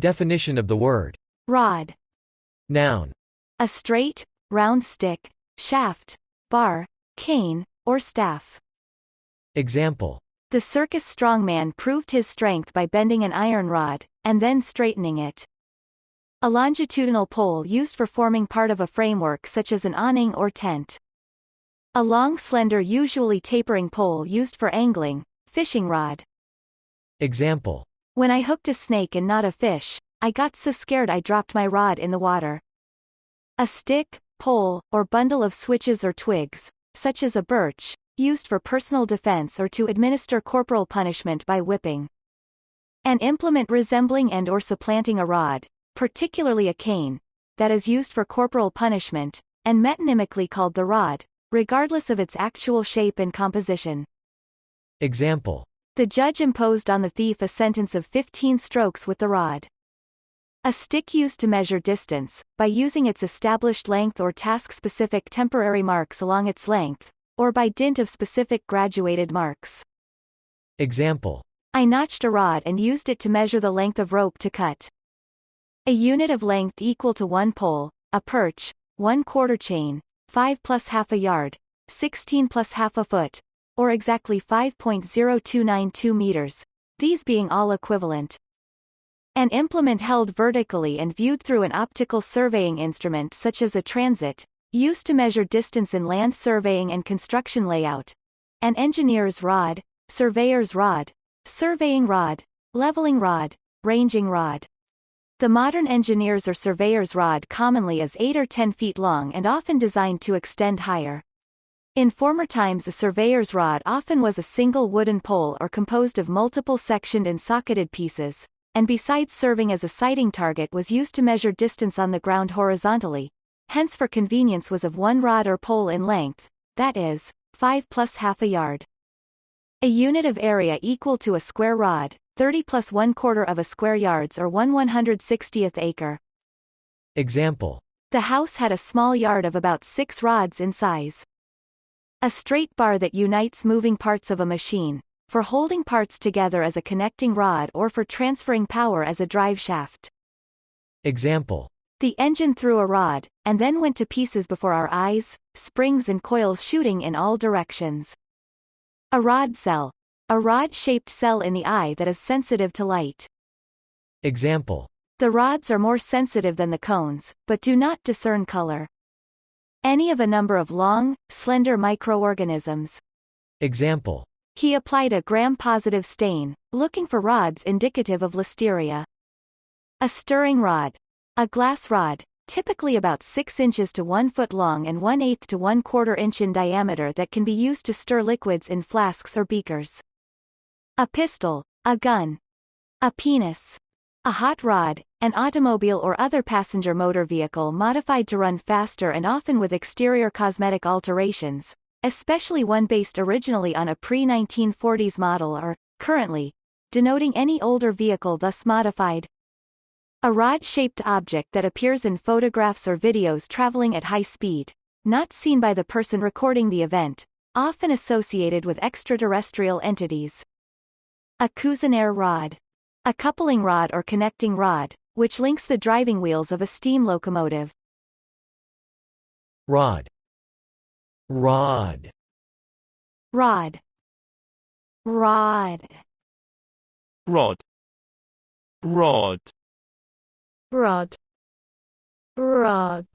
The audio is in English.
Definition of the word. Rod. Noun. A straight, round stick, shaft, bar, cane, or staff. Example. The circus strongman proved his strength by bending an iron rod, and then straightening it. A longitudinal pole used for forming part of a framework such as an awning or tent. A long slender usually tapering pole used for angling, fishing rod. Example. When I hooked a snake and not a fish, I got so scared I dropped my rod in the water. A stick, pole, or bundle of switches or twigs, such as a birch, used for personal defense or to administer corporal punishment by whipping. An implement resembling and or supplanting a rod, particularly a cane, that is used for corporal punishment, and metonymically called the rod, regardless of its actual shape and composition. Example. The judge imposed on the thief a sentence of 15 strokes with the rod. A stick used to measure distance, by using its established length or task-specific temporary marks along its length, or by dint of specific graduated marks. Example. I notched a rod and used it to measure the length of rope to cut. A unit of length equal to 1 pole, a perch, 1/4 chain, 5 plus half a yard, 16 plus half a foot, or exactly 5.0292 meters, these being all equivalent. An implement held vertically and viewed through an optical surveying instrument such as a transit, used to measure distance in land surveying and construction layout. An engineer's rod, surveyor's rod, surveying rod, leveling rod, ranging rod. The modern engineer's or surveyor's rod commonly is 8 or 10 feet long and often designed to extend higher. In former times a surveyor's rod often was a single wooden pole or composed of multiple sectioned and socketed pieces, and besides serving as a sighting target was used to measure distance on the ground horizontally, hence for convenience was of 1 rod or pole in length, that is, 5 plus half a yard. A unit of area equal to a square rod, 30 plus 1/4 of a square yards or 1/160th acre. Example. The house had a small yard of about 6 rods in size. A straight bar that unites moving parts of a machine, for holding parts together as a connecting rod or for transferring power as a drive shaft. Example. The engine threw a rod, and then went to pieces before our eyes, springs and coils shooting in all directions. A rod cell. A rod-shaped cell in the eye that is sensitive to light. Example. The rods are more sensitive than the cones, but do not discern color. Any of a number of long, slender microorganisms. Example. He applied a gram-positive stain, looking for rods indicative of listeria. A stirring rod. A glass rod, typically about 6 inches to 1 foot long and 1/8 to 1/4 inch in diameter that can be used to stir liquids in flasks or beakers. A pistol, a gun. A penis. A hot rod, an automobile or other passenger motor vehicle modified to run faster and often with exterior cosmetic alterations, especially one based originally on a pre-1940s model or, currently, denoting any older vehicle thus modified. A rod-shaped object that appears in photographs or videos traveling at high speed, not seen by the person recording the event, often associated with extraterrestrial entities. A Cuisenaire rod. A coupling rod or connecting rod, which links the driving wheels of a steam locomotive. Rod. Rod. Rod. Rod. Rod. Rod. Rod. Rod.